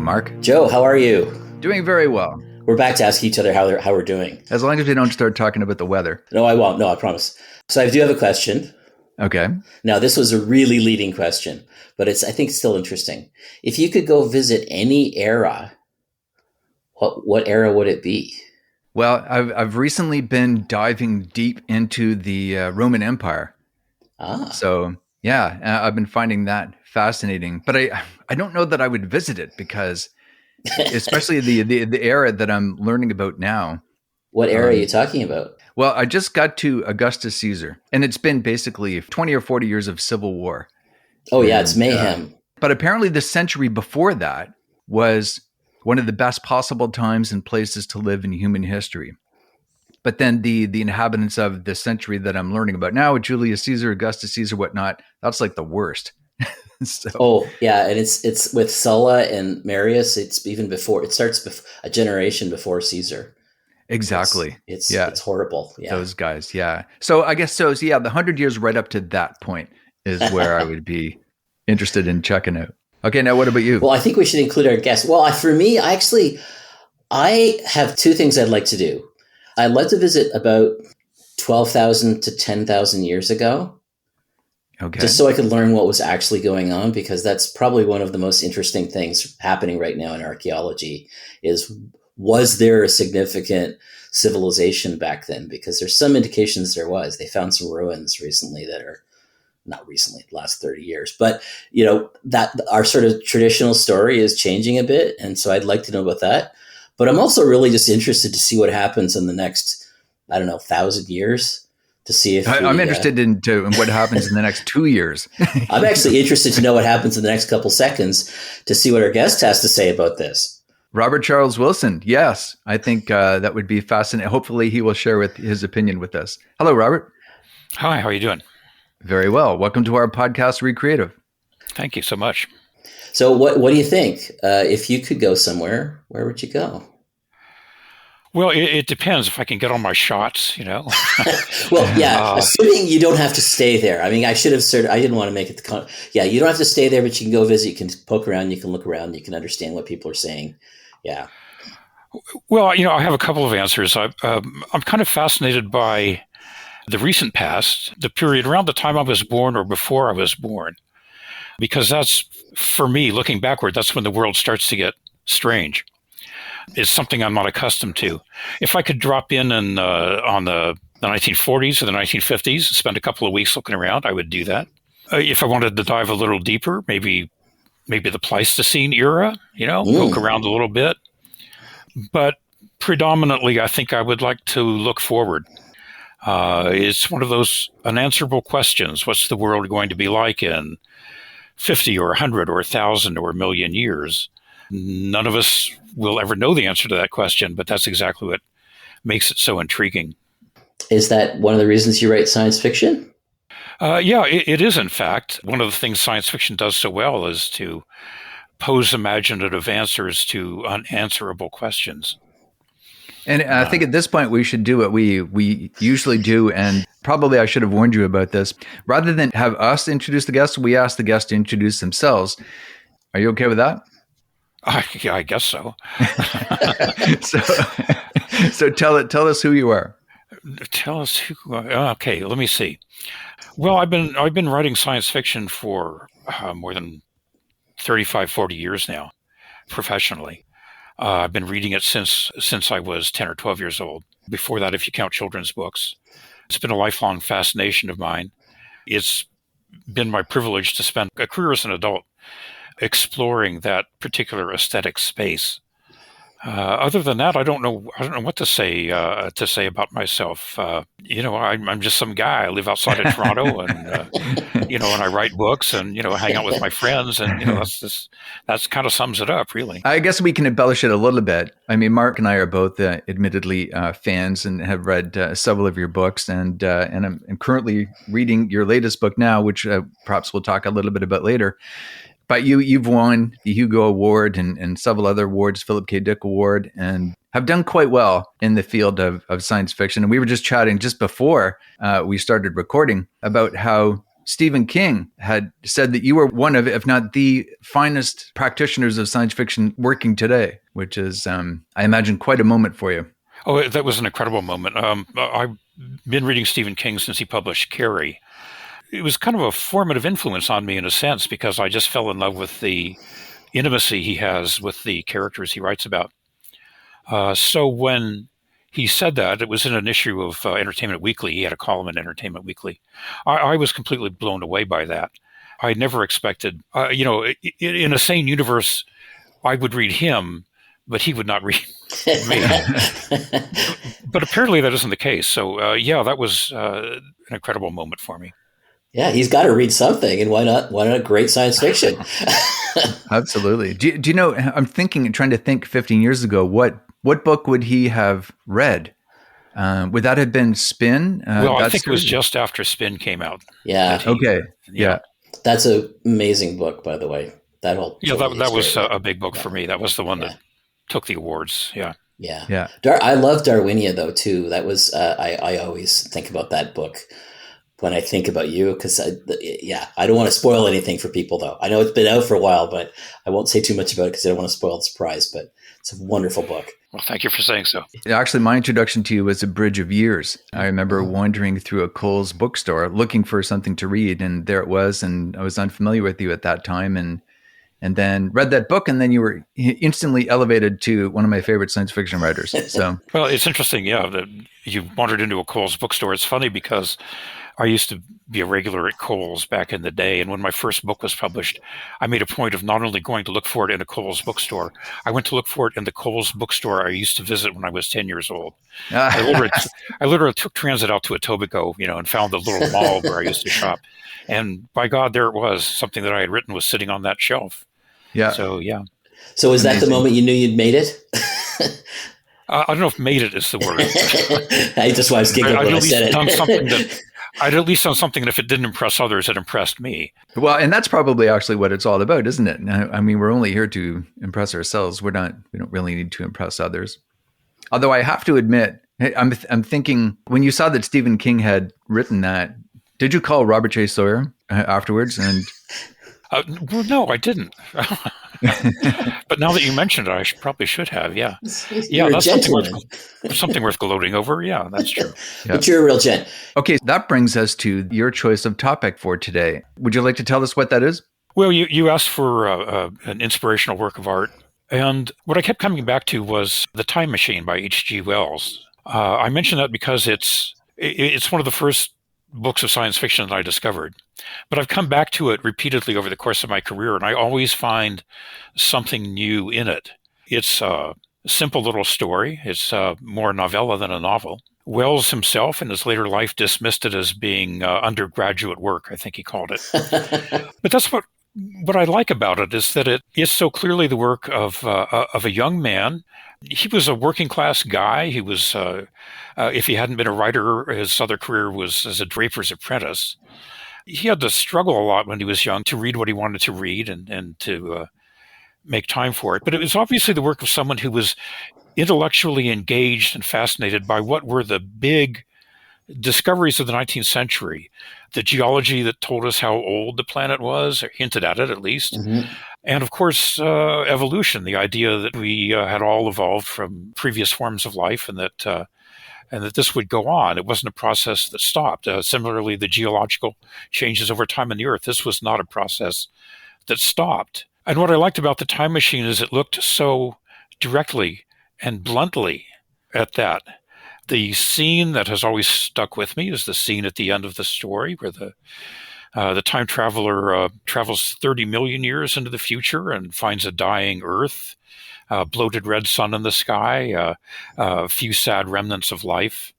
Mark. Joe, how are you? Doing very well. We're back to ask each other how we're doing. As long as we don't start talking about the weather. No, I won't. No, I promise. So I do have a question. Okay. Now, this was a really leading question, but I think it's still interesting. If you could go visit any era, what era would it be? Well, I've recently been diving deep into the Roman Empire. So yeah, I've been finding that fascinating. But I don't know that I would visit it because, especially the era that I'm learning about now. What era are you talking about? Well, I just got to Augustus Caesar, and it's been basically 20 or 40 years of civil war. Oh yeah, it's mayhem. But apparently the century before that was one of the best possible times and places to live in human history. But then the inhabitants of the century that I'm learning about now, with Julius Caesar, Augustus Caesar, whatnot, that's like the worst. So. Oh yeah, and it's with Sulla and Marius. It's even before. It starts a generation before Caesar. Exactly. It's horrible. Yeah. Those guys. Yeah. So I guess so. Yeah, the 100 years right up to that point is where I would be interested in checking out. Okay. Now, what about you? Well, I think we should include our guests. Well, for me, I have two things I'd like to do. I'd like to visit about 12,000 to 10,000 years ago. Okay. Just so I could learn what was actually going on, because that's probably one of the most interesting things happening right now in archaeology was there a significant civilization back then? Because there's some indications there was. They found some ruins recently that are not recently, the last 30 years. But, that our sort of traditional story is changing a bit. And so I'd like to know about that. But I'm also really just interested to see what happens in the next, 1,000 years. To see if I'm interested in what happens in the next 2 years. I'm actually interested to know what happens in the next couple seconds to see what our guest has to say about this. Robert Charles Wilson. Yes, I think that would be fascinating. Hopefully he will share his opinion with us. Hello, Robert. Hi, how are you doing? Very well. Welcome to our podcast, Recreative. Thank you so much. So what do you think? If you could go somewhere, where would you go? Well, it depends if I can get all my shots, Well, yeah, assuming you don't have to stay there. I mean, I should have started. I didn't want to make it you don't have to stay there, but you can go visit. You can poke around. You can look around. You can understand what people are saying. Yeah. Well, I have a couple of answers. I'm kind of fascinated by the recent past, the period around the time I was born or before I was born, because that's, for me, looking backward, that's when the world starts to get strange. It's something I'm not accustomed to. If I could drop in on the 1940s or the 1950s, spend a couple of weeks looking around, I would do that. If I wanted to dive a little deeper, maybe the Pleistocene era, poke around a little bit. But predominantly, I think I would like to look forward. It's one of those unanswerable questions. What's the world going to be like in 50 or 100 or 1,000 or 1,000,000 years? None of us will ever know the answer to that question, but that's exactly what makes it so intriguing. Is that one of the reasons you write science fiction? Yeah, it is, in fact. One of the things science fiction does so well is to pose imaginative answers to unanswerable questions. And I think at this point we should do what we usually do, and probably I should have warned you about this. Rather than have us introduce the guests, we ask the guests to introduce themselves. Are you okay with that? Yeah, I guess so. So tell us who you are. Tell us who. Okay, let me see. Well, I've been writing science fiction for more than 35, 40 years now, professionally. I've been reading it since I was 10 or 12 years old. Before that, if you count children's books, it's been a lifelong fascination of mine. It's been my privilege to spend a career as an adult exploring that particular aesthetic space. Other than that, I don't know what to say about myself. I'm just some guy. I live outside of Toronto, and and I write books, and hang out with my friends, and that's kind of sums it up, really. I guess we can embellish it a little bit. I mean, Mark and I are both admittedly fans and have read several of your books, and I'm currently reading your latest book now, which perhaps we'll talk a little bit about later. But you've won the Hugo-Award and several other awards, Philip K. Dick Award, and have done quite well in the field of science fiction. And we were just chatting just before we started recording about how Stephen King had said that you were one of, if not the finest practitioners of science fiction working today, which is, I imagine, quite a moment for you. Oh, that was an incredible moment. I've been reading Stephen King since he published Carrie. It was kind of a formative influence on me in a sense because I just fell in love with the intimacy he has with the characters he writes about. So when he said that, it was in an issue of Entertainment Weekly. He had a column in Entertainment Weekly. I was completely blown away by that. I never expected, in a sane universe, I would read him, but he would not read me. But apparently that isn't the case. So, that was an incredible moment for me. Yeah, he's got to read something, and why not great science fiction? Absolutely. Do you know, I'm trying to think 15 years ago, what book would he have read? Would that have been Spin? I think it was just after Spin came out. Yeah. Okay. Yeah. That's an amazing book, by the way. That was a big book for me. That was the one that took the awards. Yeah. Yeah. I love Darwinia, though, too. That was, I always think about that book when I think about you, because I don't want to spoil anything for people, though. I know it's been out for a while, but I won't say too much about it because I don't want to spoil the surprise, but it's a wonderful book. Well, thank you for saying so. Actually, my introduction to you was A Bridge of Years. I remember wandering through a Kohl's bookstore looking for something to read, and there it was, and I was unfamiliar with you at that time, and then read that book, and then you were instantly elevated to one of my favorite science fiction writers. So, well, it's interesting, that you wandered into a Kohl's bookstore. It's funny because I used to be a regular at Kohl's back in the day, and when my first book was published, I made a point of not only going to look for it in a Kohl's bookstore, I went to look for it in the Kohl's bookstore I used to visit when I was 10 years old. I literally took transit out to Etobicoke, and found the little mall where I used to shop. And by God, there it was. Something that I had written was sitting on that shelf. Yeah. So, yeah. So was that the moment you knew you'd made it? I don't know if "made it" is the word. I just was giggling when I said it. I'd at least done something, and if it didn't impress others, it impressed me. Well, and that's probably actually what it's all about, isn't it? I mean, we're only here to impress ourselves. We don't really need to impress others. Although I have to admit, I'm thinking, when you saw that Stephen King had written that, did you call Robert J. Sawyer afterwards? And no, I didn't. But now that you mentioned it, I probably should have. Yeah, that's something worth gloating over. Yeah, that's true. But you're a real gent. Okay, that brings us to your choice of topic for today. Would you like to tell us what that is? Well, you asked for an inspirational work of art, and what I kept coming back to was The Time Machine by H.G. Wells. I mention that because it's one of the first books of science fiction that I discovered. But I've come back to it repeatedly over the course of my career, and I always find something new in it. It's a simple little story. It's more a novella than a novel. Wells himself in his later life dismissed it as being undergraduate work, I think he called it. But that's what I like about it, is that it is so clearly the work of a young man. He was a working class guy. He was, if he hadn't been a writer, his other career was as a draper's apprentice. He had to struggle a lot when he was young to read what he wanted to read and to make time for it. But it was obviously the work of someone who was intellectually engaged and fascinated by what were the big discoveries of the 19th century. The geology that told us how old the planet was, or hinted at it at least. Mm-hmm. And of course, evolution, the idea that we had all evolved from previous forms of life, and that this would go on. It wasn't a process that stopped. Similarly, the geological changes over time in the Earth, this was not a process that stopped. And what I liked about The Time Machine is it looked so directly and bluntly at that. The scene that has always stuck with me is the scene at the end of the story where the time traveler travels 30 million years into the future and finds a dying Earth, bloated red sun in the sky, a few sad remnants of life.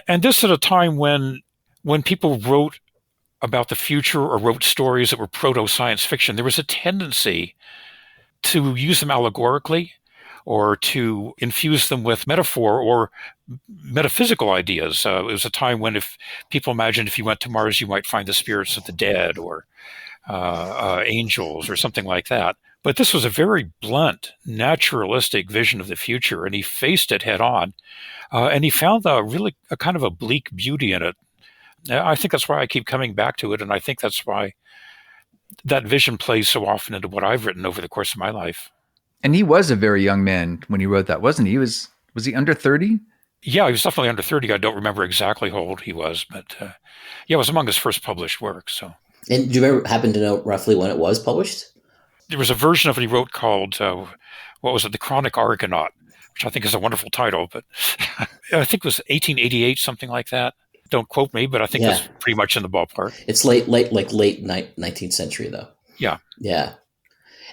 And this at a time when people wrote about the future or wrote stories that were proto-science fiction, there was a tendency to use them allegorically or to infuse them with metaphor or metaphysical ideas. It was a time when if people imagined if you went to Mars, you might find the spirits of the dead or angels or something like that. But this was a very blunt, naturalistic vision of the future, and he faced it head on. And he found a kind of a bleak beauty in it, I think that's why I keep coming back to it, and I think that's why that vision plays so often into what I've written over the course of my life. And he was a very young man when he wrote that, wasn't he? Was he under 30? Yeah, he was definitely under 30. I don't remember exactly how old he was, but yeah, it was among his first published works. So. And do you happen to know roughly when it was published? There was a version of it he wrote called, what was it, The Chronic Argonaut, which I think is a wonderful title, but I think it was 1888, something like that. Don't quote me, but I think that's pretty much in the ballpark. It's late 19th century, though. Yeah. Yeah.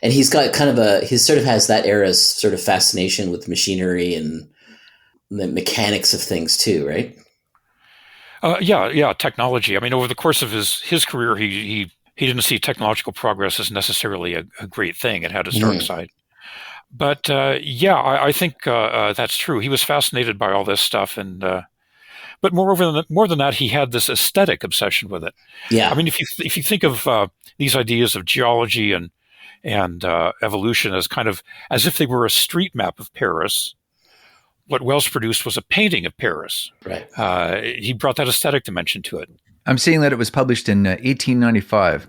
And he's got he sort of has that era's sort of fascination with machinery and the mechanics of things too, right? Yeah, technology. I mean, over the course of his career, he didn't see technological progress as necessarily a great thing. It had a dark side. But I think that's true. He was fascinated by all this stuff, and but more than that, he had this aesthetic obsession with it. Yeah. I mean, if you think of these ideas of geology and evolution as kind of as if they were a street map of Paris, what Wells produced was a painting of Paris. Right. He brought that aesthetic dimension to it. I'm seeing that it was published in 1895.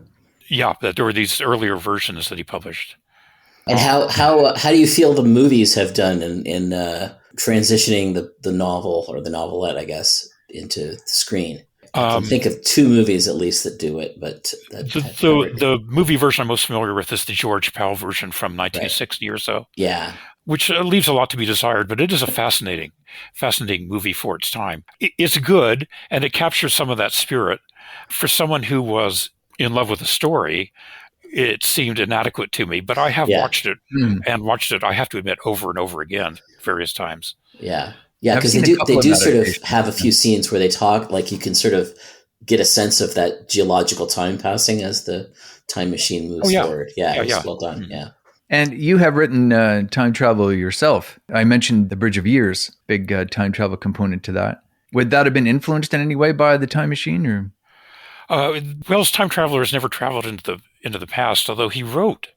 Yeah, there were these earlier versions that he published. And how do you feel the movies have done in transitioning the novel or the novelette, I guess, into the screen? I can think of two movies at least that do it, but the movie version I'm most familiar with is the George Pal version from 1960 or so. Yeah, which leaves a lot to be desired, but it is a fascinating movie for its time. It's good, and it captures some of that spirit. For someone who was in love with the story, it seemed inadequate to me, but I have watched it, I have to admit, over and over again, various times. Yeah, because they do sort of have a few scenes where they talk, like you can sort of get a sense of that geological time passing as the time machine moves forward. Yeah, it's well done, yeah. And you have written time travel yourself. I mentioned The Bridge of Years, big time travel component to that. Would that have been influenced in any way by the time machine? Or Wells' time traveler has never traveled into the past, although he wrote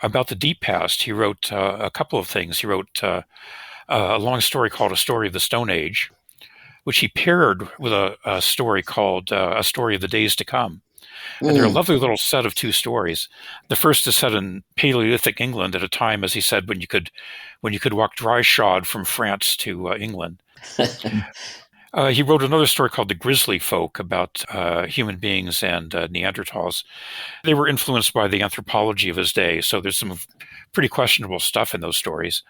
about the deep past. He wrote a couple of things. He wrote a long story called A Story of the Stone Age, which he paired with a story called A Story of the Days to Come. And they're a lovely little set of two stories. The first is set in Paleolithic England at a time, as he said, when you could walk dry-shod from France to England. He wrote another story called The Grizzly Folk about human beings and Neanderthals. They were influenced by the anthropology of his day, so there's some pretty questionable stuff in those stories.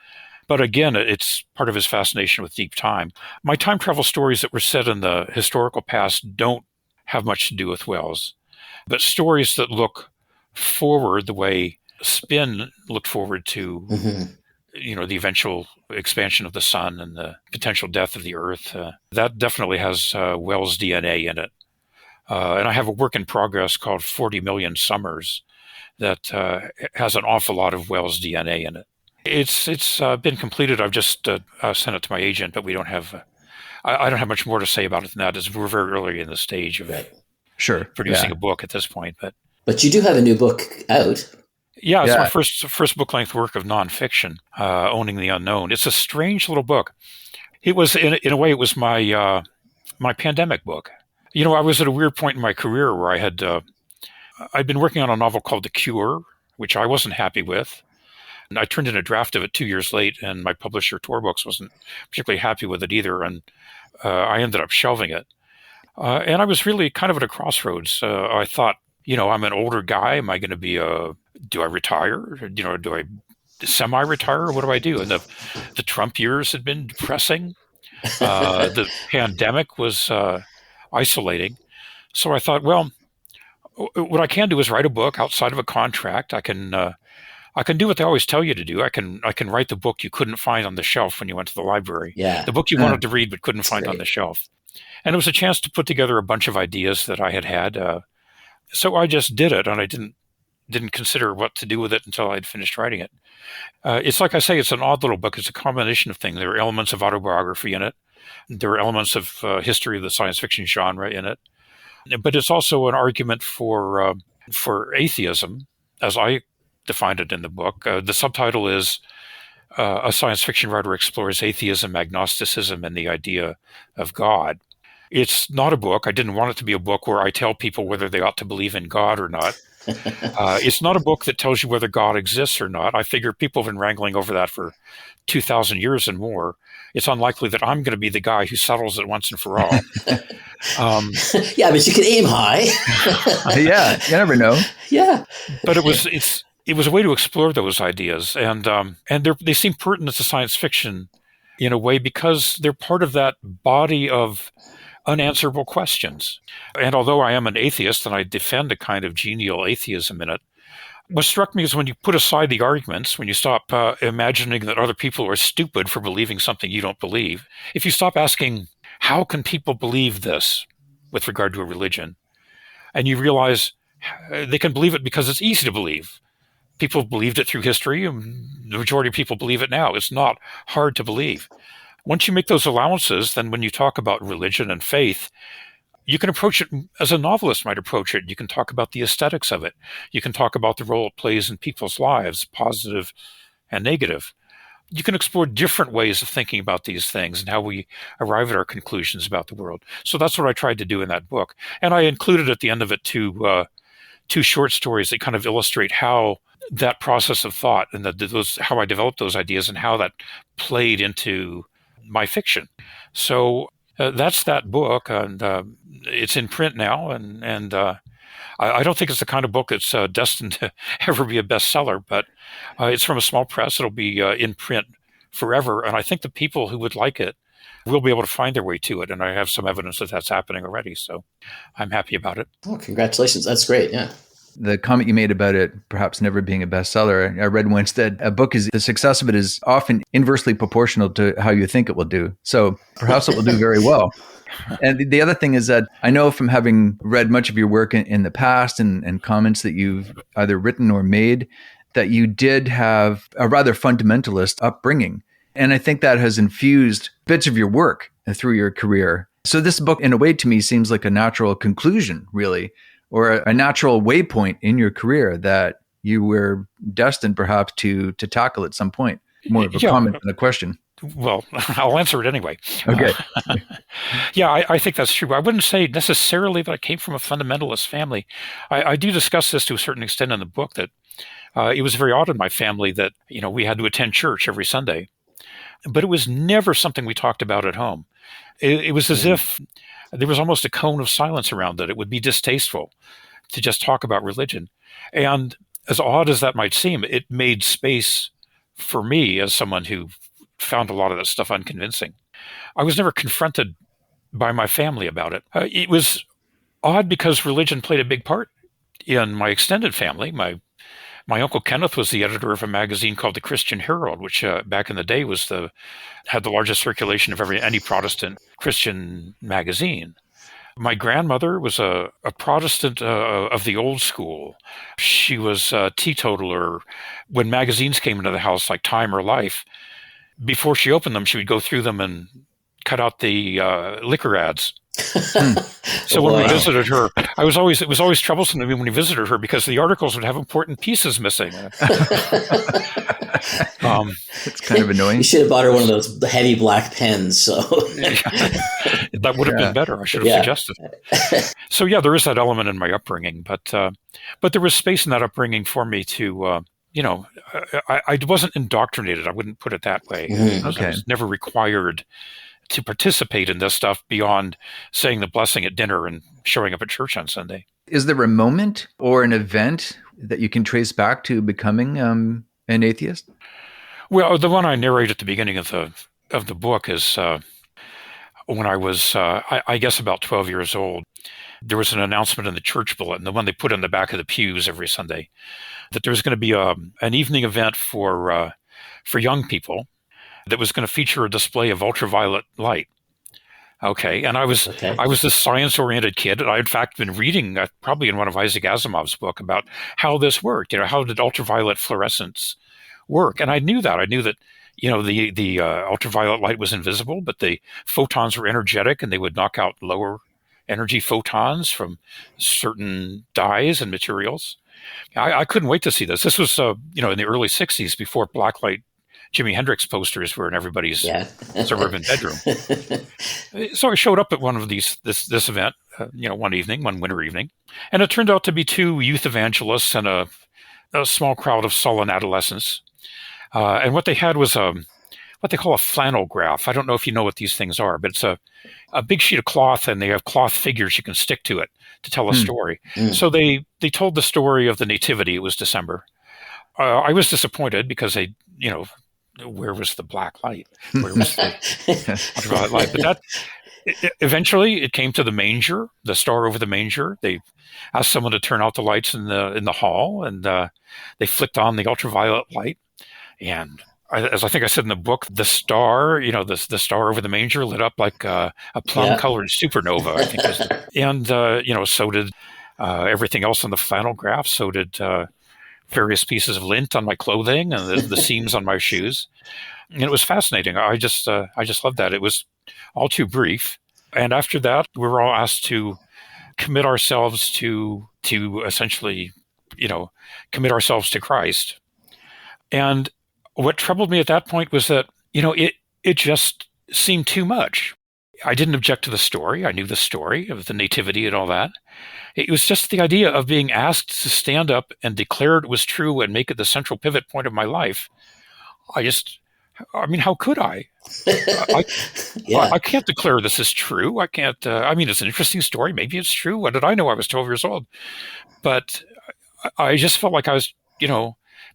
But again, it's part of his fascination with deep time. My time travel stories that were set in the historical past don't have much to do with Wells. But stories that look forward the way Spin looked forward to, the eventual expansion of the sun and the potential death of the Earth, that definitely has Wells' DNA in it. And I have a work in progress called 40 Million Summers that has an awful lot of Wells' DNA in it. It's been completed. I've just sent it to my agent, but we don't have. I don't have much more to say about it than that. We're very early in the stage of producing a book at this point, but you do have a new book out. Yeah, it's my first book-length work of nonfiction, Owning the Unknown. It's a strange little book. It was in a way it was my my pandemic book. I was at a weird point in my career where I'd been working on a novel called The Cure, which I wasn't happy with. And I turned in a draft of it 2 years late, and my publisher, Tor Books, wasn't particularly happy with it either, and I ended up shelving it. And I was really kind of at a crossroads. I thought, I'm an older guy. Am I going to be do I retire? Do I semi-retire? What do I do? And the Trump years had been depressing. The pandemic was isolating. So I thought, well, what I can do is write a book outside of a contract. I can do what they always tell you to do. I can write the book you couldn't find on the shelf when you went to the library. Yeah. The book you wanted to read but couldn't find on the shelf. And it was a chance to put together a bunch of ideas that I had. So I just did it, and I didn't consider what to do with it until I'd finished writing it. It's like I say, it's an odd little book. It's a combination of things. There are elements of autobiography in it. There are elements of history of the science fiction genre in it. But it's also an argument for atheism, as I defined it in the book. The subtitle is A Science Fiction Writer Explores Atheism, Agnosticism, and the Idea of God. It's not a book. I didn't want it to be a book where I tell people whether they ought to believe in God or not. It's not a book that tells you whether God exists or not. I figure people have been wrangling over that for 2,000 years and more. It's unlikely that I'm going to be the guy who settles it once and for all. Yeah, but you can aim high. Yeah, you never know. Yeah, but it was a way to explore those ideas, and they seem pertinent to science fiction in a way because they're part of that body of unanswerable questions. And although I am an atheist and I defend a kind of genial atheism in it, what struck me is when you put aside the arguments, when you stop imagining that other people are stupid for believing something you don't believe, if you stop asking, how can people believe this with regard to a religion? And you realize they can believe it because it's easy to believe. People have believed it through history, and the majority of people believe it now. It's not hard to believe. Once you make those allowances, then when you talk about religion and faith, you can approach it as a novelist might approach it. You can talk about the aesthetics of it. You can talk about the role it plays in people's lives, positive and negative. You can explore different ways of thinking about these things and how we arrive at our conclusions about the world. So that's what I tried to do in that book. And I included at the end of it two short stories that kind of illustrate how that process of thought and how I developed those ideas and how that played into my fiction. So that's that book, and it's in print now, and I don't think it's the kind of book that's destined to ever be a bestseller, but it's from a small press. It'll be in print forever, and I think the people who would like it will be able to find their way to it, and I have some evidence that that's happening already, so I'm happy about it. Oh, congratulations. That's great, yeah. The comment you made about it perhaps never being a bestseller, I read once that the success of it is often inversely proportional to how you think it will do. So perhaps it will do very well. And the other thing is that I know from having read much of your work in the past and comments that you've either written or made, that you did have a rather fundamentalist upbringing. And I think that has infused bits of your work through your career. So this book, in a way, to me, seems like a natural conclusion, really, or a natural waypoint in your career that you were destined perhaps to tackle at some point. More of a comment than a question. Well, I'll answer it anyway. Okay. Yeah, I think that's true. I wouldn't say necessarily that I came from a fundamentalist family. I do discuss this to a certain extent in the book, that it was very odd in my family that, we had to attend church every Sunday. But it was never something we talked about at home. It was as if there was almost a cone of silence around it. It would be distasteful to just talk about religion. And as odd as that might seem, it made space for me as someone who found a lot of that stuff unconvincing. I was never confronted by my family about it. It was odd because religion played a big part in my extended family. My Uncle Kenneth was the editor of a magazine called the Christian Herald, which back in the day had the largest circulation of any Protestant Christian magazine. My grandmother was a Protestant of the old school. She was a teetotaler. When magazines came into the house, like Time or Life, before she opened them, she would go through them and cut out the liquor ads. So when we visited her, it was always troublesome to me when we visited her because the articles would have important pieces missing. It's kind of annoying. You should have bought her one of those heavy black pens. So that would have been better. I should have suggested. So there is that element in my upbringing, but there was space in that upbringing for me to. I wasn't indoctrinated. I wouldn't put it that way. I was never required to participate in this stuff beyond saying the blessing at dinner and showing up at church on Sunday. Is there a moment or an event that you can trace back to becoming an atheist? Well, the one I narrate at the beginning of the book is when I was, I guess, about 12 years old. There was an announcement in the church bulletin, the one they put on the back of the pews every Sunday, that there was going to be an evening event for young people that was going to feature a display of ultraviolet light. Okay, and I was this science-oriented kid, and I in fact been reading probably in one of Isaac Asimov's book about how this worked. How did ultraviolet fluorescence work? And I knew that. I knew that the ultraviolet light was invisible, but the photons were energetic, and they would knock out lower energy photons from certain dyes and materials. I couldn't wait to see this. This was in the early '60s, before blacklight Jimi Hendrix posters were in everybody's Yeah. suburban bedroom. So I showed up at one of this event, one winter evening, and it turned out to be two youth evangelists and a small crowd of sullen adolescents. And what they had was what they call a flannel graph. I don't know if you know what these things are, but it's a big sheet of cloth, and they have cloth figures you can stick to it to tell a story. So they told the story of the Nativity. It was December. I was disappointed because where was the black light? Where was the ultraviolet light? But eventually it came to the manger, the star over the manger. They asked someone to turn out the lights in the hall, and they flicked on the ultraviolet light. And as I think I said in the book, the star, the star over the manger lit up like a plum-colored supernova, I think. And so did everything else on the flannel graph. So did various pieces of lint on my clothing and the seams on my shoes. And it was fascinating. I just loved that. It was all too brief. And after that, we were all asked to commit ourselves to essentially, commit ourselves to Christ. And what troubled me at that point was that, it just seemed too much. I didn't object to the story. I knew the story of the Nativity and all that. It was just the idea of being asked to stand up and declare it was true and make it the central pivot point of my life. How could I? I can't declare this is true. I can't. It's an interesting story. Maybe it's true. What did I know? I was 12 years old. But I just felt like I was,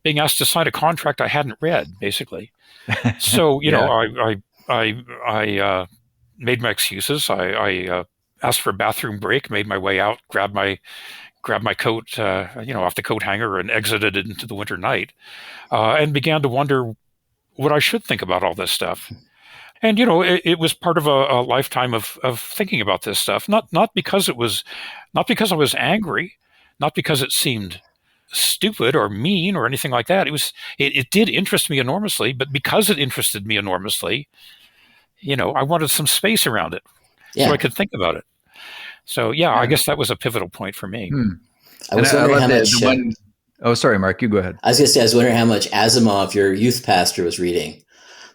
being asked to sign a contract I hadn't read, basically. So, I made my excuses. I asked for a bathroom break, made my way out, grabbed my coat, off the coat hanger, and exited into the winter night, and began to wonder what I should think about all this stuff. And it was part of a lifetime of thinking about this stuff. Not because I was angry, not because it seemed stupid or mean or anything like that. It did interest me enormously, but because it interested me enormously, I wanted some space around it so I could think about it. So I guess that was a pivotal point for me. I was wondering how much. Oh, sorry, Mark, you go ahead. I was wondering how much Asimov your youth pastor was reading.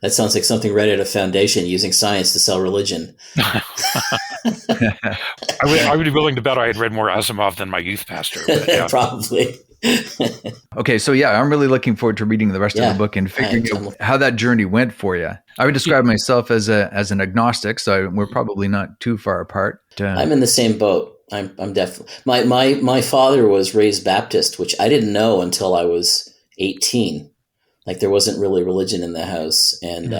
That sounds like something read at a foundation using science to sell religion. I would be willing to bet I had read more Asimov than my youth pastor. But, yeah. Probably. Okay, so I'm really looking forward to reading the rest of the book and figuring out how that journey went for you. I would describe myself as an agnostic, so we're probably not too far apart. I'm in the same boat. I'm definitely my father was raised Baptist, which I didn't know until I was 18. Like there wasn't really religion in the house, and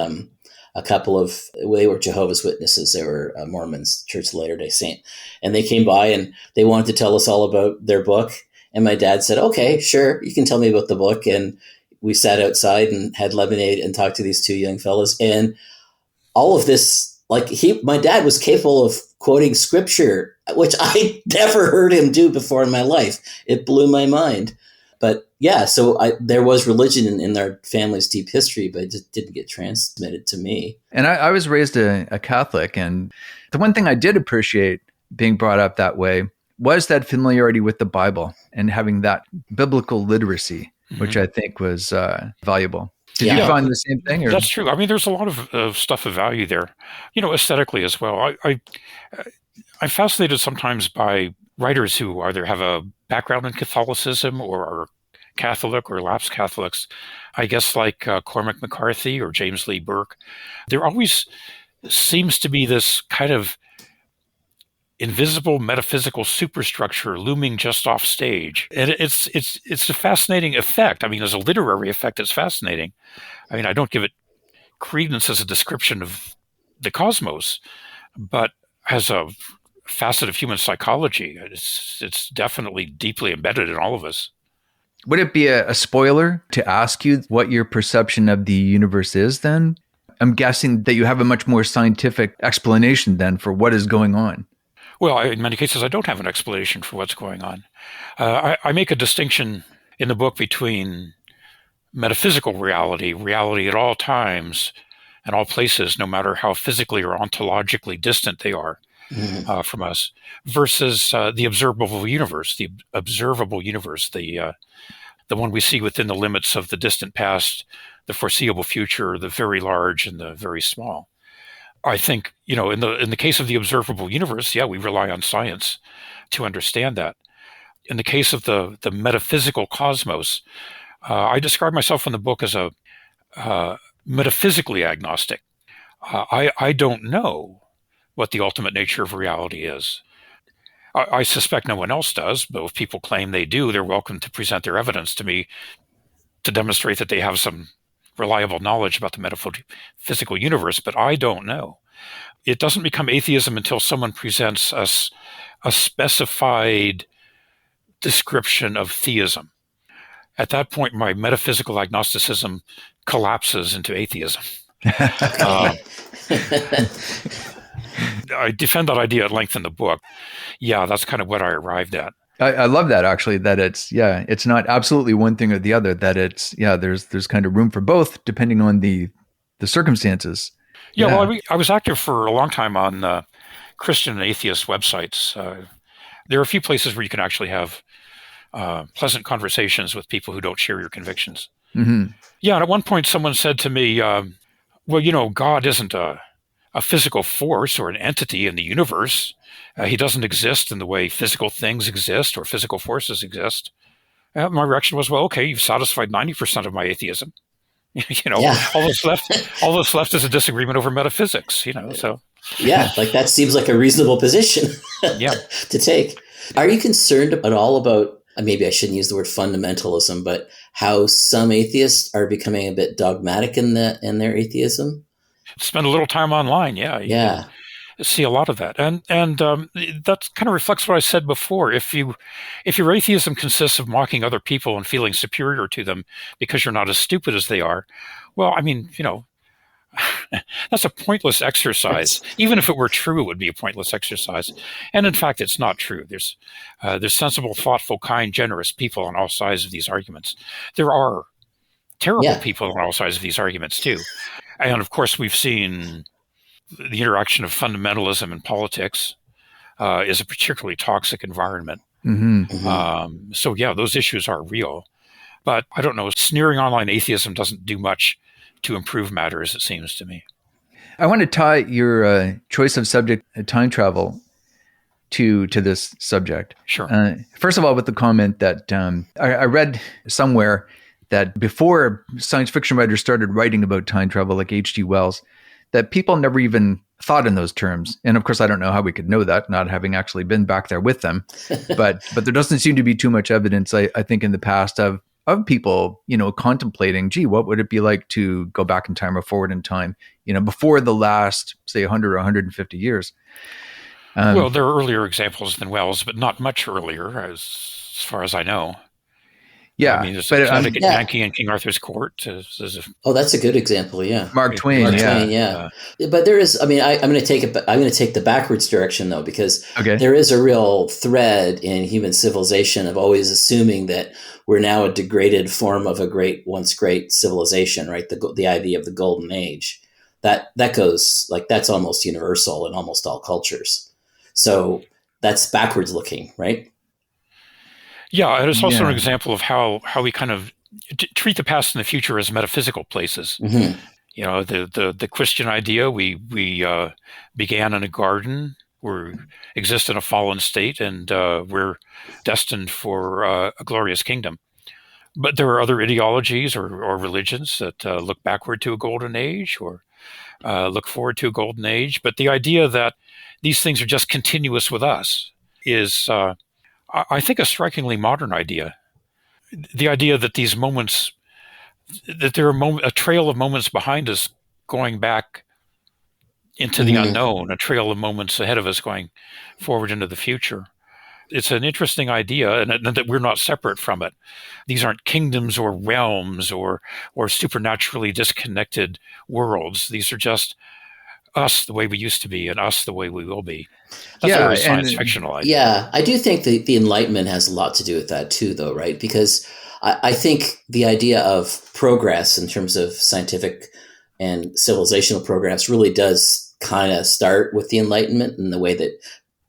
a couple of they were Jehovah's Witnesses. They were Mormons, Church of Latter-day Saint, and they came by and they wanted to tell us all about their book. And my dad said, "Okay, sure, you can tell me about the book." And we sat outside and had lemonade and talked to these two young fellas, and all of this. My dad was capable of quoting scripture, which I never heard him do before in my life. It blew my mind. But so there was religion in our family's deep history, but it just didn't get transmitted to me. And I was raised a Catholic, and the one thing I did appreciate being brought up that way was that familiarity with the Bible and having that biblical literacy, which I think was valuable. Did you find the same thing? Or? That's true. There's a lot of stuff of value there, aesthetically as well. I'm fascinated sometimes by writers who either have a background in Catholicism or are Catholic or lapsed Catholics. I guess like Cormac McCarthy or James Lee Burke. There always seems to be this kind of invisible metaphysical superstructure looming just off stage. And it's a fascinating effect. As a literary effect, it's fascinating. I don't give it credence as a description of the cosmos, but as a facet of human psychology, it's definitely deeply embedded in all of us. Would it be a spoiler to ask you what your perception of the universe is then? I'm guessing that you have a much more scientific explanation then for what is going on. Well, in many cases, I don't have an explanation for what's going on. I make a distinction in the book between metaphysical reality at all times and all places, no matter how physically or ontologically distant they are from us, versus the observable universe, the one we see within the limits of the distant past, the foreseeable future, the very large and the very small. I think, in the case of the observable universe, yeah, we rely on science to understand that. In the case of the metaphysical cosmos, I describe myself in the book as a metaphysically agnostic. I don't know what the ultimate nature of reality is. I suspect no one else does, but if people claim they do, they're welcome to present their evidence to me to demonstrate that they have some reliable knowledge about the metaphysical universe, but I don't know. It doesn't become atheism until someone presents us a specified description of theism. At that point, my metaphysical agnosticism collapses into atheism. I defend that idea at length in the book. Yeah, that's kind of what I arrived at. I love that, actually, that it's not absolutely one thing or the other, that there's kind of room for both depending on the circumstances. Yeah. Well, I was active for a long time on Christian and atheist websites. There are a few places where you can actually have pleasant conversations with people who don't share your convictions. Mm-hmm. Yeah, and at one point someone said to me, well, God isn't a physical force or an entity in the universe. He doesn't exist in the way physical things exist or physical forces exist. My reaction was, well, okay, you've satisfied 90% of my atheism. All that's left is a disagreement over metaphysics, so. Yeah, that seems like a reasonable position to take. Are you concerned at all about, maybe I shouldn't use the word fundamentalism, but how some atheists are becoming a bit dogmatic in their atheism? Spend a little time online, yeah. See a lot of that, and that kind of reflects what I said before. If your atheism consists of mocking other people and feeling superior to them because you're not as stupid as they are, well, that's a pointless exercise. Even if it were true, it would be a pointless exercise. And in fact, it's not true. There's sensible, thoughtful, kind, generous people on all sides of these arguments. There are terrible people on all sides of these arguments too. And of course, we've seen the interaction of fundamentalism and politics is a particularly toxic environment. Mm-hmm. Mm-hmm. So yeah, those issues are real. But I don't know, sneering online atheism doesn't do much to improve matters, it seems to me. I want to tie your choice of subject, time travel, to this subject. Sure. First of all, with the comment that I read somewhere that before science fiction writers started writing about time travel, like H.G. Wells, that people never even thought in those terms. And of course, I don't know how we could know that, not having actually been back there with them. But there doesn't seem to be too much evidence, I think, in the past of people, contemplating, gee, what would it be like to go back in time or forward in time, before the last, say, 100 or 150 years. Well, there are earlier examples than Wells, but not much earlier, as far as I know. Yeah, there's Connecticut Yankee and King Arthur's Court. That's a good example. Yeah, Mark Twain. But there is. I'm going to take it. I'm going to take the backwards direction though, because there is a real thread in human civilization of always assuming that we're now a degraded form of a once great civilization. Right. The idea of the golden age that goes that's almost universal in almost all cultures. So that's backwards looking, right? Yeah, and it's also an example of how we kind of treat the past and the future as metaphysical places. Mm-hmm. The Christian idea, we began in a garden, we exist in a fallen state, and we're destined for a glorious kingdom. But there are other ideologies or religions that look backward to a golden age or look forward to a golden age. But the idea that these things are just continuous with us is... I think a strikingly modern idea. The idea that these moments, that there are a trail of moments behind us going back into the unknown, a trail of moments ahead of us going forward into the future. It's an interesting idea, and that we're not separate from it. These aren't kingdoms or realms or supernaturally disconnected worlds. These are just us the way we used to be and us the way we will be. That's a very science fictional idea. Yeah, I do think the Enlightenment has a lot to do with that too, though, right? Because I think the idea of progress in terms of scientific and civilizational progress really does kind of start with the Enlightenment in the way that,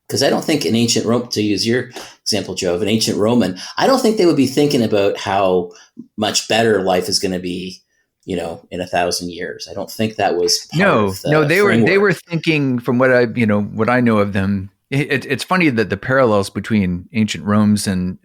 because I don't think in ancient Rome, to use your example, Joe, of an ancient Roman, I don't think they would be thinking about how much better life is going to be in 1,000 years. I don't think that was part No, of no, the they framework. were thinking from what I know of them. It's funny that the parallels between ancient Rome's and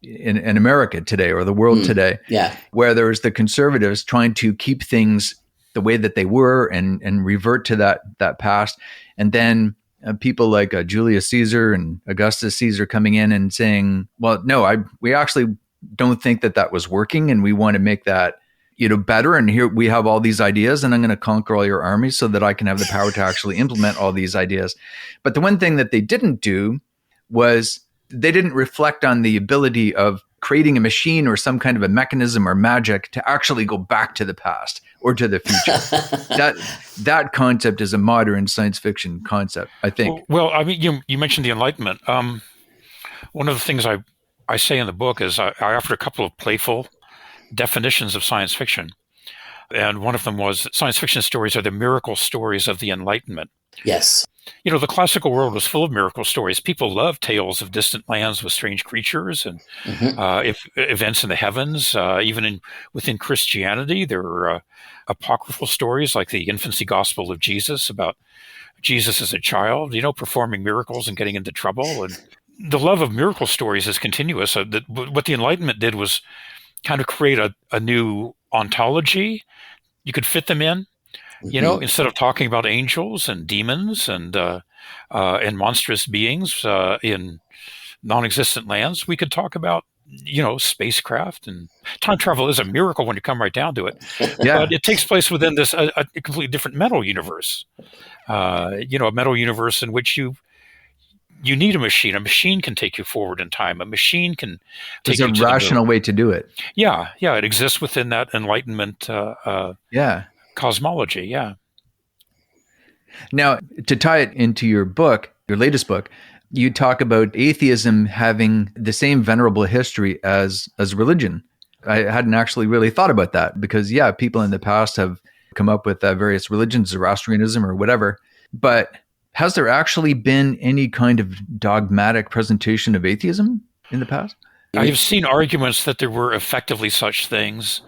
America today, or the world today, Yeah. where there's the conservatives trying to keep things the way that they were and revert to that past, and then people like Julius Caesar and Augustus Caesar coming in and saying, well, no, we actually don't think that was working, and we want to make that better. And here we have all these ideas, and I'm going to conquer all your armies so that I can have the power to actually implement all these ideas. But the one thing that they didn't do was they didn't reflect on the ability of creating a machine or some kind of a mechanism or magic to actually go back to the past or to the future. that concept is a modern science fiction concept, I think. Well, I mean, you mentioned the Enlightenment. One of the things I say in the book is I offered a couple of playful definitions of science fiction. And one of them was that science fiction stories are the miracle stories of the Enlightenment. Yes. The classical world was full of miracle stories. People loved tales of distant lands with strange creatures and events in the heavens. Even within Christianity, there were apocryphal stories like the infancy gospel of Jesus about Jesus as a child, performing miracles and getting into trouble. And the love of miracle stories is continuous. What the Enlightenment did was kind of create a new ontology you could fit them in. Instead of talking about angels and demons and monstrous beings in non-existent lands, we could talk about spacecraft, and time travel is a miracle when you come right down to it. Yeah. But it takes place within this a completely different metal universe. A metal universe in which you need a machine. A machine can take you forward in time. A machine can take you to There's a rational way to do it. Yeah. It exists within that Enlightenment cosmology. Yeah. Now, to tie it into your book, your latest book, you talk about atheism having the same venerable history as religion. I hadn't actually really thought about that because, people in the past have come up with various religions, Zoroastrianism or whatever. But has there actually been any kind of dogmatic presentation of atheism in the past? I have seen arguments that there were effectively such things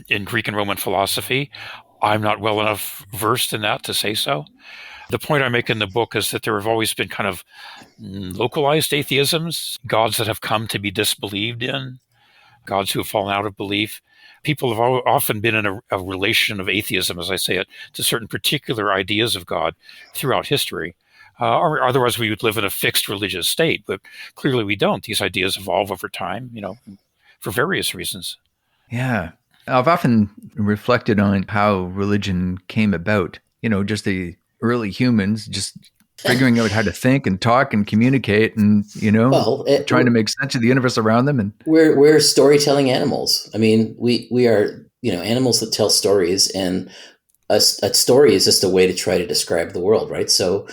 in Greek and Roman philosophy. I'm not well enough versed in that to say so. The point I make in the book is that there have always been kind of localized atheisms, gods that have come to be disbelieved in, gods who have fallen out of belief. People have often been in a relation of atheism, as I say it, to certain particular ideas of God throughout history. Or otherwise we would live in a fixed religious state, but clearly we don't. These ideas evolve over time, for various reasons. Yeah. I've often reflected on how religion came about, just the early humans just figuring out how to think and talk and communicate and, trying to make sense of the universe around them. And we're storytelling animals. I mean, we are, animals that tell stories, and a story is just a way to try to describe the world, right? So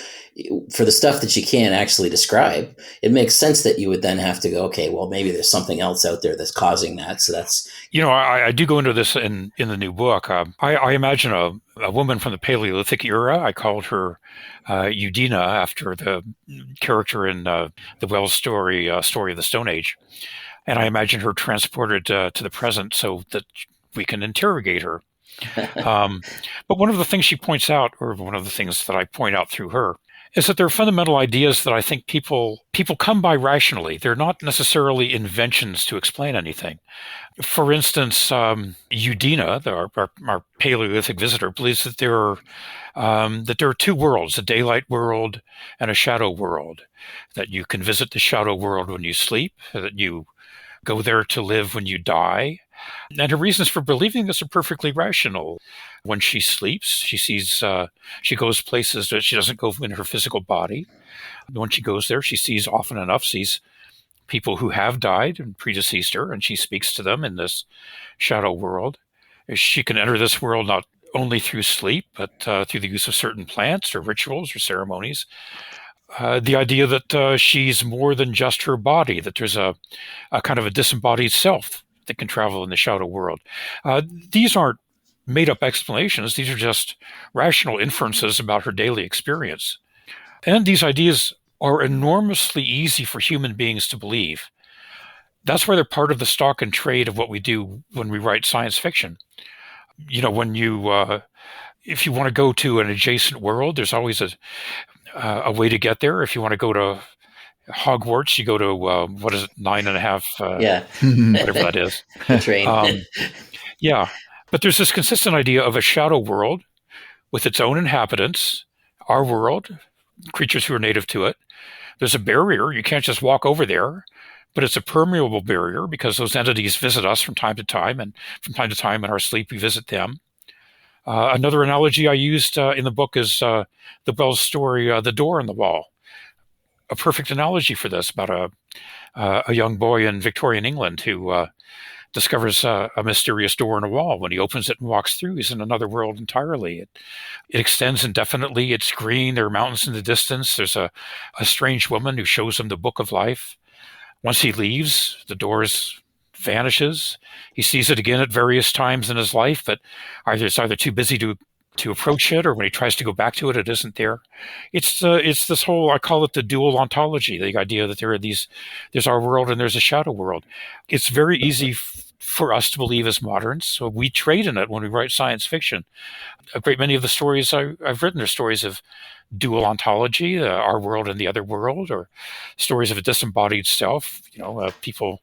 for the stuff that you can't actually describe, it makes sense that you would then have to go, okay, well, maybe there's something else out there that's causing that. So that's... I do go into this in the new book. I imagine a woman from the Paleolithic era. I called her Udina after the character in the Wells story of the Stone Age. And I imagine her transported to the present so that we can interrogate her. But one of the things she points out, or one of the things that I point out through her, is that there are fundamental ideas that I think people come by rationally. They're not necessarily inventions to explain anything. For instance, Udina, our Paleolithic visitor, believes that there are two worlds, a daylight world and a shadow world, that you can visit the shadow world when you sleep, that you go there to live when you die. And her reasons for believing this are perfectly rational. When she sleeps, she goes places that she doesn't go in her physical body. When she goes there, she sees people who have died and predeceased her, and she speaks to them in this shadow world. She can enter this world not only through sleep, but through the use of certain plants or rituals or ceremonies. The idea that she's more than just her body, that there's a kind of a disembodied self that can travel in the shadow world. These aren't made-up explanations. These are just rational inferences about her daily experience. And these ideas are enormously easy for human beings to believe. That's why they're part of the stock and trade of what we do when we write science fiction. When if you want to go to an adjacent world, there's always a way to get there. If you want to go to Hogwarts, you go to what is it, 9.5, Yeah. whatever that is. The train. Yeah, but there's this consistent idea of a shadow world with its own inhabitants, our world, creatures who are native to it. There's a barrier. You can't just walk over there, but it's a permeable barrier because those entities visit us from time to time, and from time to time in our sleep, we visit them. Another analogy I used in the book is the Wells story, The Door in the Wall. A perfect analogy for this about a young boy in Victorian England who discovers a mysterious door in a wall. When he opens it and walks through, he's in another world entirely. It extends indefinitely. It's green. There are mountains in the distance. There's a strange woman who shows him the book of life. Once he leaves, the door vanishes. He sees it again at various times in his life, but it's either too busy to approach it, or when he tries to go back to it, it isn't there. It's this whole, I call it the dual ontology, the idea that there's our world and there's a shadow world. It's very easy for us to believe as moderns, so we trade in it when we write science fiction. A great many of the stories I've written are stories of dual ontology, our world and the other world, or stories of a disembodied self, people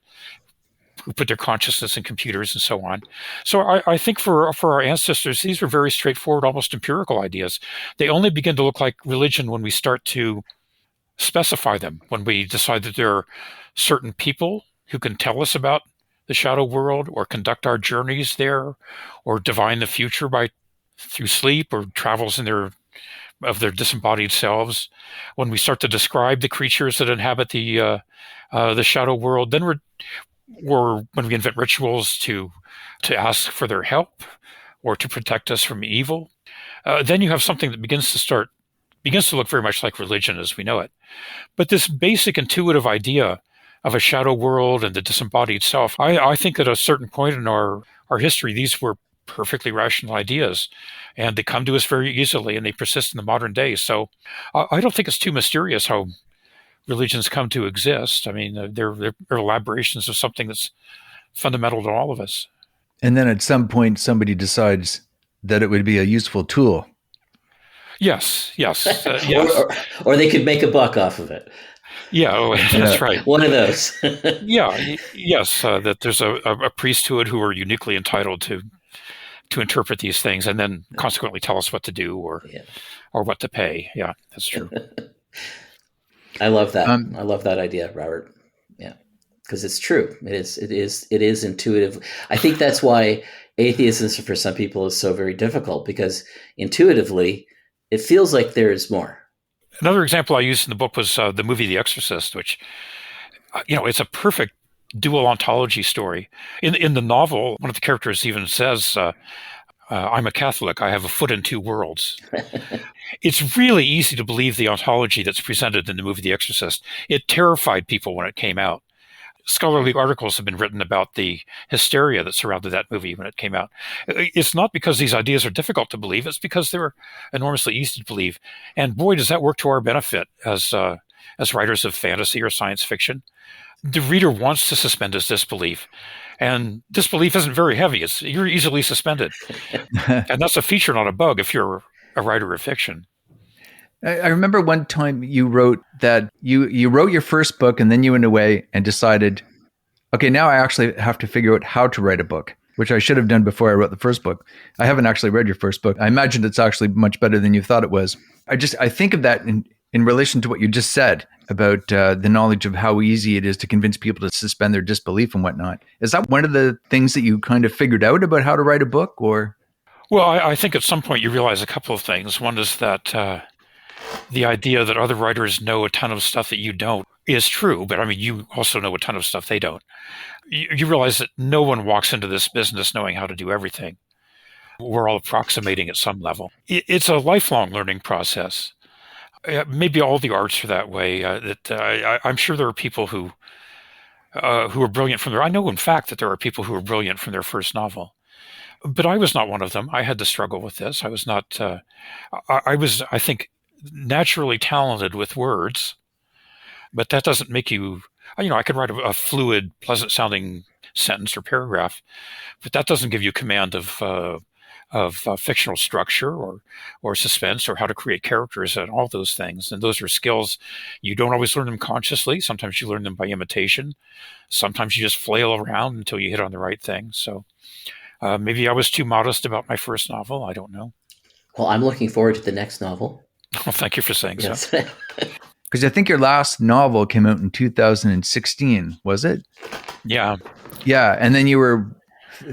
who put their consciousness in computers and so on. So I think for our ancestors, these were very straightforward, almost empirical ideas. They only begin to look like religion when we start to specify them, when we decide that there are certain people who can tell us about the shadow world or conduct our journeys there or divine the future through sleep or travels of their disembodied selves. When we start to describe the creatures that inhabit the shadow world, then or when we invent rituals to ask for their help or to protect us from evil, then you have something that begins to look very much like religion as we know it. But this basic intuitive idea of a shadow world and the disembodied self, I think at a certain point in our history, these were perfectly rational ideas, and they come to us very easily, and they persist in the modern day. So I don't think it's too mysterious how religions come to exist. I mean, they're elaborations of something that's fundamental to all of us. And then at some point, somebody decides that it would be a useful tool. Yes. Yes. Or they could make a buck off of it. Yeah, that's right. One of those. Yes. That there's a priesthood who are uniquely entitled to interpret these things and then consequently tell us what to do or what to pay. Yeah, that's true. I love that. I love that idea, Robert. Yeah, because it's true. It is intuitive. I think that's why atheism for some people is so very difficult, because intuitively it feels like there is more. Another example I used in the book was the movie The Exorcist, which, it's a perfect dual ontology story. In the novel, one of the characters even says, I'm a Catholic. I have a foot in two worlds. It's really easy to believe the ontology that's presented in the movie The Exorcist. It terrified people when it came out. Scholarly articles have been written about the hysteria that surrounded that movie when it came out. It's not because these ideas are difficult to believe. It's because they're enormously easy to believe. And boy, does that work to our benefit as writers of fantasy or science fiction. The reader wants to suspend his disbelief. And disbelief isn't very heavy. You're easily suspended. And that's a feature, not a bug, if you're a writer of fiction. I remember one time you wrote that you wrote your first book and then you went away and decided, okay, now I actually have to figure out how to write a book, which I should have done before I wrote the first book. I haven't actually read your first book. I imagine it's actually much better than you thought it was. I think of that in relation to what you just said about the knowledge of how easy it is to convince people to suspend their disbelief and whatnot. Is that one of the things that you kind of figured out about how to write a book, or? Well, I think at some point you realize a couple of things. One is that the idea that other writers know a ton of stuff that you don't is true, but I mean, you also know a ton of stuff they don't. You realize that no one walks into this business knowing how to do everything. We're all approximating at some level. It's a lifelong learning process. Maybe all the arts are that way. I'm sure there are people who are brilliant from I know, in fact, that there are people who are brilliant from their first novel. But I was not one of them. I had to struggle with this. I was not. I was, I think, naturally talented with words, but that doesn't make you. I can write a fluid, pleasant-sounding sentence or paragraph, but that doesn't give you command of fictional structure or suspense or how to create characters and all those things. And those are skills. You don't always learn them consciously. Sometimes you learn them by imitation. Sometimes you just flail around until you hit on the right thing. So maybe I was too modest about my first novel. I don't know. Well, I'm looking forward to the next novel. Well, thank you for saying so. Because I think your last novel came out in 2016, was it? Yeah. Yeah. And then you were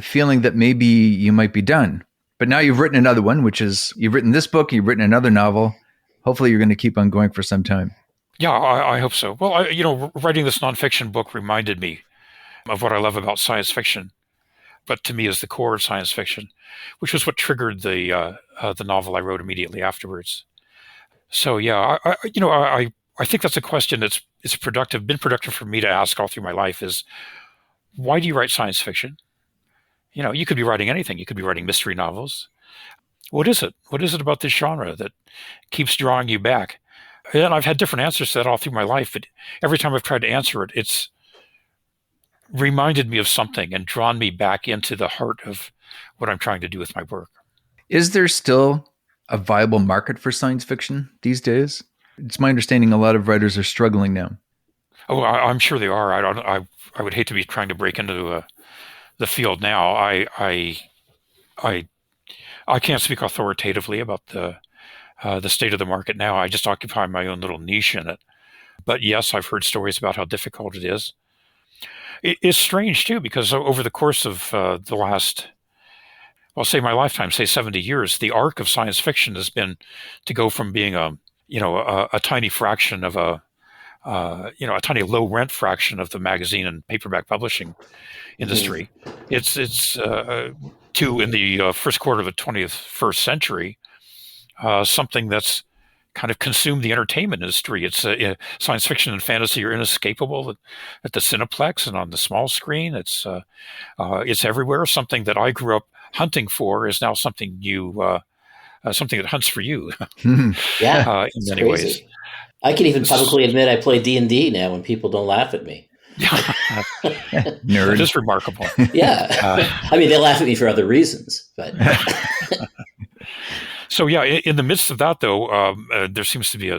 feeling that maybe you might be done. But now you've written another one, which is you've written this book, you've written another novel. Hopefully you're going to keep on going for some time. Yeah, I hope so. Well, writing this nonfiction book reminded me of what I love about science fiction, but to me is the core of science fiction, which was what triggered the novel I wrote immediately afterwards. So yeah, I think that's a question that's been productive for me to ask all through my life is, why do you write science fiction? You could be writing anything. You could be writing mystery novels. What is it? What is it about this genre that keeps drawing you back? And I've had different answers to that all through my life, but every time I've tried to answer it, it's reminded me of something and drawn me back into the heart of what I'm trying to do with my work. Is there still a viable market for science fiction these days? It's my understanding a lot of writers are struggling now. Oh, I'm sure they are. I would hate to be trying to break into the field now. I can't speak authoritatively about the state of the market now. I just occupy my own little niche in it. But yes, I've heard stories about how difficult it is. It's strange too, because over the course of the last, say my lifetime, say 70 years, the arc of science fiction has been to go from being a tiny fraction of a tiny low rent fraction of the magazine and paperback publishing industry. It's to in the first quarter of the 21st century, something that's kind of consumed the entertainment industry. It's science fiction and fantasy are inescapable at the Cineplex and on the small screen. It's everywhere. Something that I grew up hunting for is now something something that hunts for you. Yeah, in many ways. I can even publicly admit I play D&D now when people don't laugh at me. Nerd. It is remarkable. Yeah. I mean, they laugh at me for other reasons, but... So yeah, in the midst of that, though, there seems to be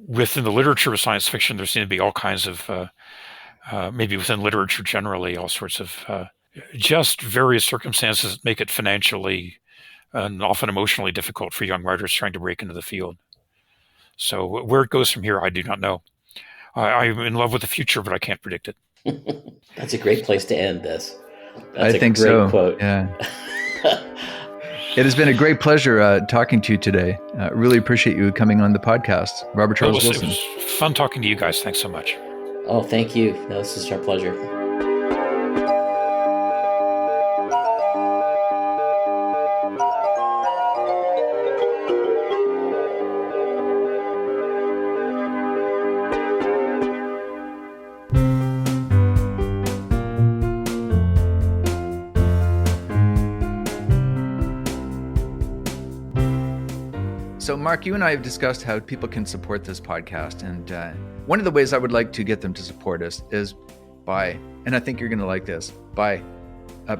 within the literature of science fiction, there seem to be all kinds of, maybe within literature generally, all sorts of just various circumstances that make it financially and often emotionally difficult for young writers trying to break into the field. So where it goes from here, I do not know. I'm in love with the future, but I can't predict it. That's a great place to end this. That's a great quote. Yeah. It has been a great pleasure talking to you today. Really appreciate you coming on the podcast. Robert Charles Wilson. It was fun talking to you guys. Thanks so much. Oh, thank you. No, this is our pleasure. So, Mark, you and I have discussed how people can support this podcast. And one of the ways I would like to get them to support us is by, and I think you're going to like this, by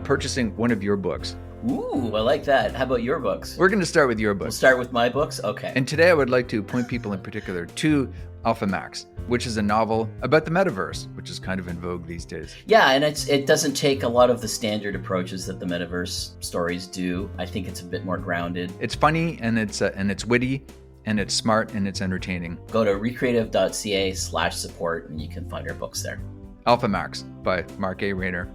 purchasing one of your books. Ooh, I like that. How about your books? We're going to start with your books. We'll start with my books? Okay. And today I would like to point people in particular to Alpha Max, which is a novel about the metaverse, which is kind of in vogue these days. Yeah, and it doesn't take a lot of the standard approaches that the metaverse stories do. I think it's a bit more grounded. It's funny and it's witty and it's smart and it's entertaining. Go to recreative.ca/support and you can find our books there. Alpha Max by Mark A. Rayner.